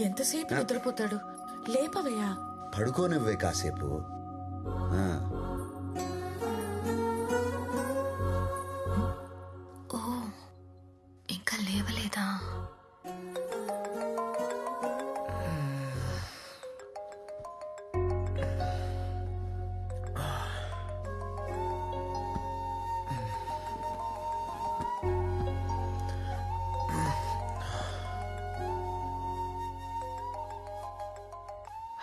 ఎంతసేపు నిద్రపోతాడు? లేపవయ్యా. పడుకోనివ్వే కాసేపు. ఆ. ఓ, ఇంకా లేవలేదా?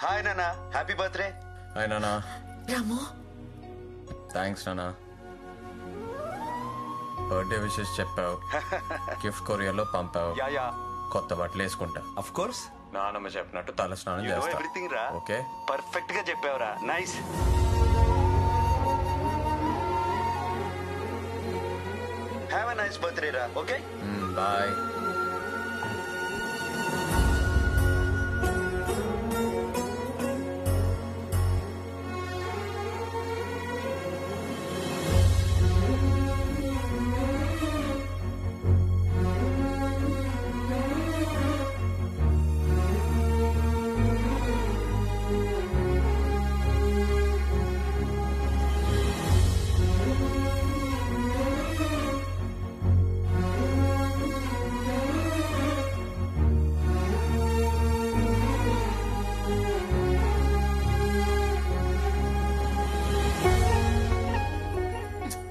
హాయ్ నాన్న, హ్యాపీ బర్త్డే. హాయ్ నానా. రాము, థ్యాంక్స్ నానా. బర్త్డే విషెస్ చెప్పావు, గిఫ్ట్ కొరియర్లో పంపావు, కొత్త బట్టలు వేసుకుంటా. Of course. నానమ్మ చెప్పినట్టు తల స్నానం You know చేస్తా. everything రా. ఓకే. పర్ఫెక్ట్ గా చెప్పావురా. Nice. Have a nice birthday రా. Okay, bye.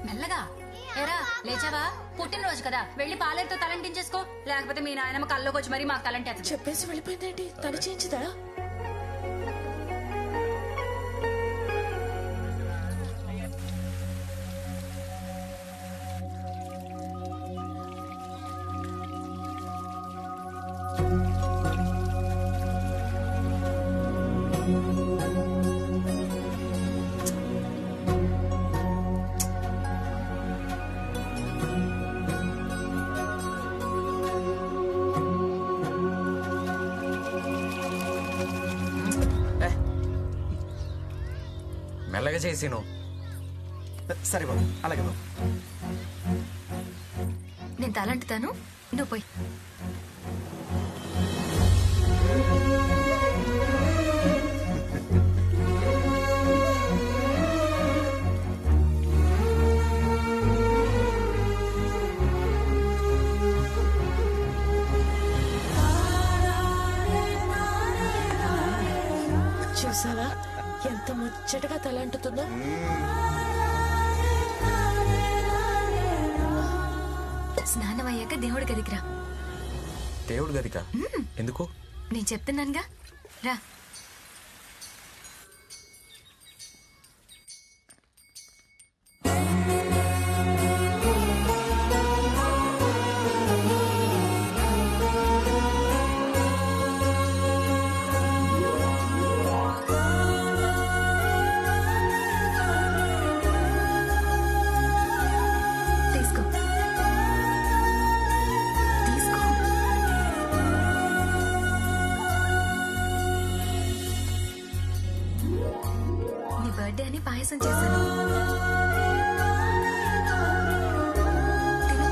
మెల్లగా. ఏరా, లేచావా? పుట్టినరోజు కదా, వెళ్ళి పాలేరుతో తలంటించేసుకో. లేకపోతే మీ నాయనమ్మ కల్లోకి వచ్చి మరీ మాకు తలంటేస్తుంది. చెప్పేసి వెళ్ళిపోయిందేంటి? తను చేయించదా? మెల్లగా చేసి సరే బాబు, అలాగే బాబు. నేను తలంటుతాను, నువ్వు పోయి. చూసావా ఎంత ముచ్చటగా తలంటుతుందో? స్నానం అయ్యాక దేవుడి గదికి రా. దేవుడు గదికా? ఎందుకు? నేను చెప్తున్నానుగా, రా. తీసుకో, తీసుకో. నీ బర్త్డే అని పాయసం చేశాను. తిను.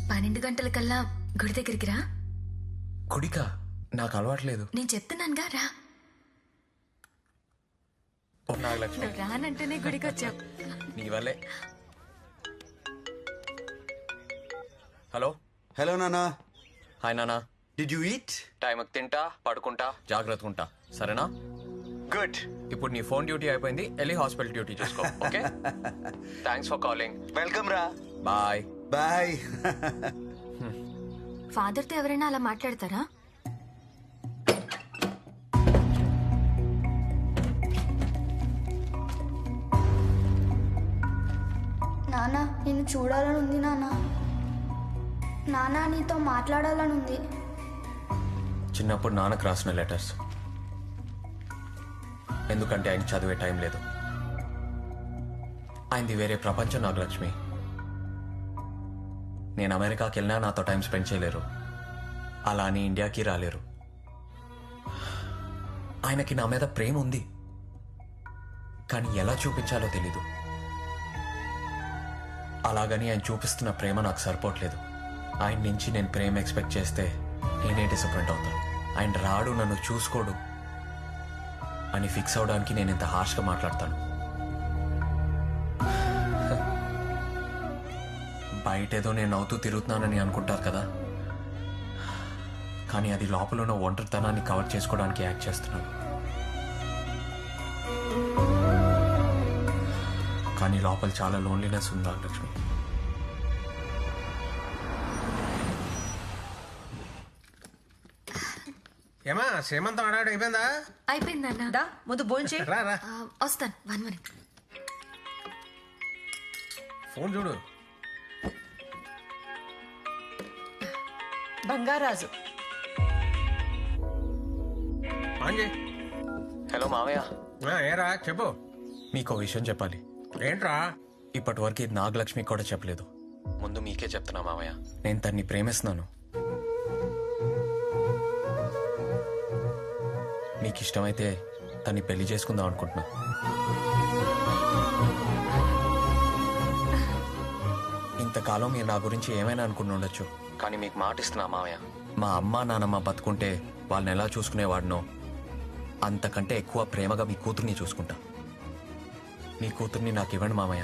పన్నెండు గంటలకల్లా గుడి దగ్గరికి రా. గుడికా? నాకు అలవాట్లేదు. నేను చెప్తున్నానుగా, రా. ఓ నాగలక్ష్మి, నువ్వు రానంటేనే గుడికి వచ్చావు. నీ వల్లే. హలో. హలో నాన్న. హాయ్ నానా. Did you eat? టైంకి తింటా, పడుకుంటా, జాగ్రత్తగా ఉంటా, సరేనా? గుడ్. ఇప్పుడు నీ ఫోన్ డ్యూటీ అయిపోయింది, వెళ్ళి హాస్పిటల్ డ్యూటీ చూసుకో. Okay. Thanks for calling. Welcome రా. బాయ్. బాయ్. ఫాదర్తో ఎవరైనా అలా మాట్లాడతారా? నాన్న, నిన్ను చూడాలని ఉంది నాన్న. నాన్న, నీతో మాట్లాడాలని ఉంది. చిన్నప్పుడు నాన్నకు రాసిన లెటర్స్. ఎందుకంటే ఆయన చదివే టైం లేదు. ఆయనది వేరే ప్రపంచం నాగలక్ష్మి. నేను అమెరికాకి వెళ్ళినా నాతో టైం స్పెండ్ చేయలేరు, అలా అని ఇండియాకి రాలేరు. ఆయనకి నా మీద ప్రేమ ఉంది, కానీ ఎలా చూపించాలో తెలీదు. అలాగని ఆయన చూపిస్తున్న ప్రేమ నాకు సరిపోవట్లేదు. ఆయన నుంచి నేను ప్రేమ ఎక్స్పెక్ట్ చేస్తే నేనే డిసప్పాయింట్ అవుతాను. ఆయన రాడు, నన్ను చూసుకోడు అని ఫిక్స్ అవడానికి నేను ఇంత హార్ష్గా మాట్లాడతాను. బయటేదో నేను నవ్వుతూ తిరుగుతున్నానని అనుకుంటారు కదా, కానీ అది లోపల ఉన్న ఒంటరితనాన్ని కవర్ చేసుకోవడానికి యాక్ట్ చేస్తున్నాను. కానీ లోపల చాలా లోన్లీనెస్ ఉంది లక్ష్మి. ఏమా సేమంతం ఆడాడు అయిపోయిందా? అయిపోయిందన్నా. ముందు భోంచే. రా రా, వస్తాను 1 minute. ఫోన్ చూడు. బంగారాజు. ఆన్ చేయి. హలో మావయ్య, ఏరా చెప్పు. మీకు విషయం చెప్పాలి. ఏంట్రా? ఇప్పటి వరకు ఇది నాగలక్ష్మి కూడా చెప్పలేదు. ముందు మీకే చెప్తున్నా మావయ్య, నేను తన్ని ప్రేమిస్తున్నాను. మీకు ఇష్టమైతే తన్ని పెళ్లి చేసుకుందాం అనుకుంటున్నా. ఇంతకాలం మీరు నా గురించి ఏమైనా అనుకుని ఉండొచ్చు, కానీ మీకు మాట ఇస్తున్నా మావయ్య, మా అమ్మ నాన్నమ్మ బతుకుంటే వాళ్ళని ఎలా చూసుకునేవాడినో అంతకంటే ఎక్కువ ప్రేమగా మీ కూతుర్ని చూసుకుంటా. మీ కూతుర్ని నాకు ఇవ్వండి మామయ్య.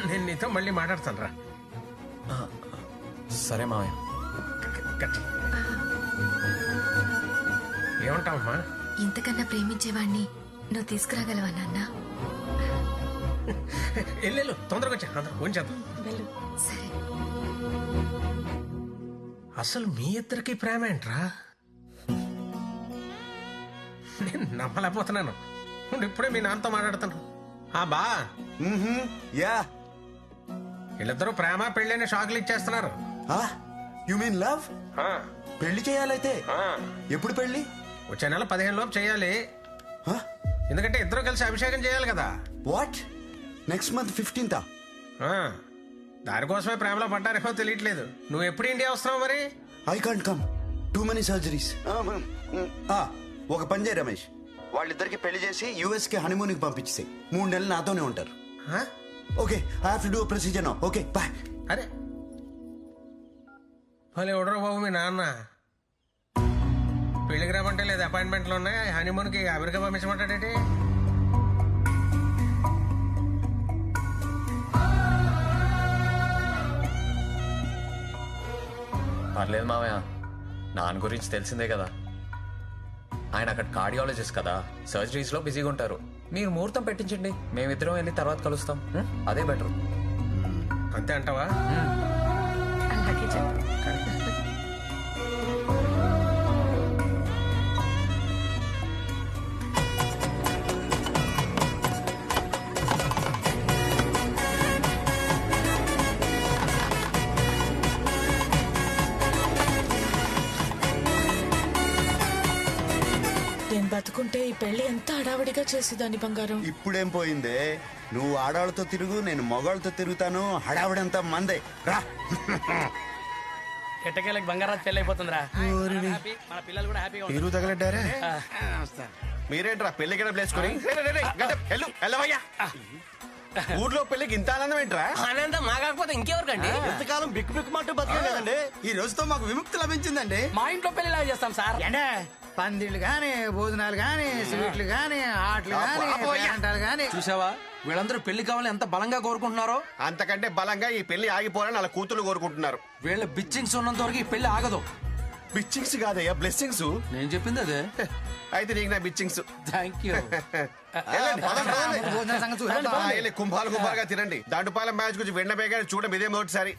నేను నీతో మళ్ళీ మాట్లాడతాను రా. సరే మామయ్య. ఏమంటావమ్మా? ఇంతకన్నా ప్రేమించేవాణ్ణి నువ్వు తీసుకురాగలవా నాన్న? వెళ్ళు తొందరగా వచ్చా, అందరూ ఫోన్ చేద్దాం. సరే. అసలు మీ ఇద్దరికి ప్రేమ ఏంట్రా? నేను నమ్మలేకపోతున్నాను. నువ్వు ఇప్పుడే మీ నాన్నతో మాట్లాడుతాను. బా యా, వీళ్ళిద్దరూ ప్రేమ పెళ్ళని షాకులు ఇచ్చేస్తున్నారు. You mean love? పెళ్లి చేయాలైతే ఎప్పుడు పెళ్లి? వచ్చే నెల 15 లోపు చేయాలి. ఎందుకంటే ఇద్దరు కలిసి అభిషేకం చేయాలి కదా. వాట్? Next month 15th? దానికోసమే ప్రేమలో పడ్డారేమో తెలియట్లేదు. నువ్వు ఎప్పుడు ఇండియా వస్తున్నావు మరి? I can't come, too many surgeries. ఒక పని చేయి రమేష్, వాళ్ళిద్దరికి పెళ్లి చేసి యుఎస్ కి హనీమూన్ కి పంపించేసి 3 నెలలు నాతోనే ఉంటారు. Okay, I have to do procedure now. Okay bye. అరే భలే ఎవడరా బాబు మీ నాన్న. పెళ్లికి రామంటే లేదు, అపాయింట్మెంట్లు ఉన్నాయి. హనీమూన్ కి అమెరికా పంపించమంటాడేంటి? పర్లేదు మామయ్య, నాన్న గురించి తెలిసిందే కదా. ఆయన అక్కడ కార్డియాలజిస్ట్ కదా, సర్జరీస్ లో బిజీగా ఉంటారు. మీరు ముహూర్తం పెట్టించండి, మేమిద్దరం వెళ్ళి తర్వాత కలుస్తాం. అదే బెటర్. అంతే అంటావా? అలాగే చెప్పు. నేను బతుకుంటే ఈ పెళ్లి ఎంత హడావిడిగా చేసేదాన్ని బంగారం. ఇప్పుడేం పోయిందే, నువ్వు ఆడవాళ్ళతో తిరుగు, నేను మగవాళ్ళతో తిరుగుతాను. హడావిడంతా మందే. రా. ఎట్టకేళ్ళకి బంగారాజు పెళ్లి అయిపోతుందిరా. మన పిల్లలు కూడా హ్యాపీగా మీరు తగలడ్డారా? మీరేంట్రా పెళ్లి గడ ప్లేసుకొని ఊర్లో పెళ్లికి ఇంత ఆనందం ఏంట్రా? ఆనందం మా కాకపోతే ఇంకెవరికండి? ఎంతకాలం బిక్కు బిక్కు మాట బతికే కదండి, ఈ రోజుతో మాకు విముక్తి లభించిందండి. మా ఇంట్లో పెళ్లిలా చేస్తాం సార్. పందిళ్ళు గాని, భోజనాలు గాని, స్వీట్లు గాని, ఆటలు గాని, పేరంటాలు గాని. చూసావా వీళ్ళందరూ పెళ్లి కావాలని ఎంత బలంగా కోరుకుంటున్నారో. అంతకంటే బలంగా ఈ పెళ్లి ఆగిపోవాలని వాళ్ళ కూతురు కోరుకుంటున్నారు. వీళ్ళ బిచ్చింగ్స్ ఉన్నంత వరకు ఈ పెళ్లి ఆగదు. బిచ్చింగ్స్ కాదయ్యా, బ్లెస్సింగ్స్. నేను చెప్పింది అదే. అయితే నీకు నా బిచ్చింగ్స్. Thank you. భోజనాల సంగతి చూడండి. కుంభాలు కుంభాలుగా తినండి. దండుపాలెం మ్యాచ్ గురించి వెండబేగా చూడడం ఇదే మొదటిసారి.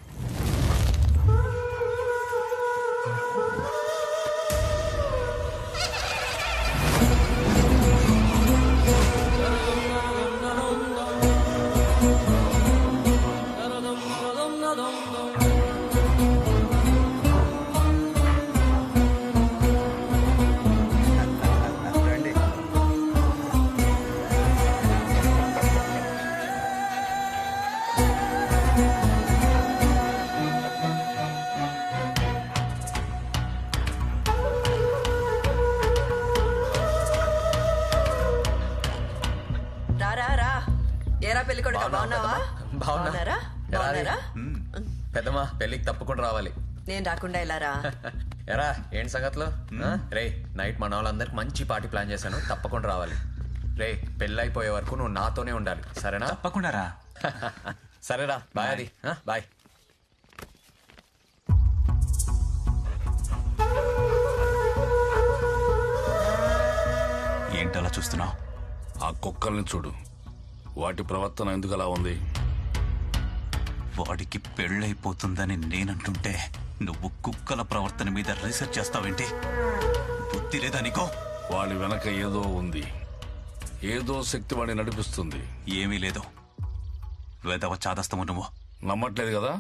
బాగున్నా బాగున్నారా? బాగున్నారా? పెద్దమ్మా పెళ్ళికి తప్పకుండా రావాలి. నేను రాకుండా ఎలారా? ఎరా ఏంటి సంగతులు? రే నైట్ మన వాళ్ళందరికి మంచి పార్టీ ప్లాన్ చేశాను, తప్పకుండా రావాలి. రే పెళ్ళి అయిపోయే వరకు నువ్వు నాతోనే ఉండాలి, సరేనా? తప్పకుండా రా. సరేరా, బాయ్. అది బాయ్. ఏంటలా చూస్తున్నావు? ఆ కుక్కల్ని చూడు, వాటి ప్రవర్తన ఎందుకు అలా ఉంది? వాడికి పెళ్ళైపోతుందని నేనంటుంటే నువ్వు కుక్కల ప్రవర్తన మీద రీసెర్చ్ చేస్తావేంటి? బుద్ధి లేదా నీకో? వాడి వెనక ఏదో ఉంది, ఏదో శక్తి వాడిని నడిపిస్తుంది. ఏమీ లేదు, వెదవ చాదస్తము నువ్వు. నమ్మట్లేదు కదా?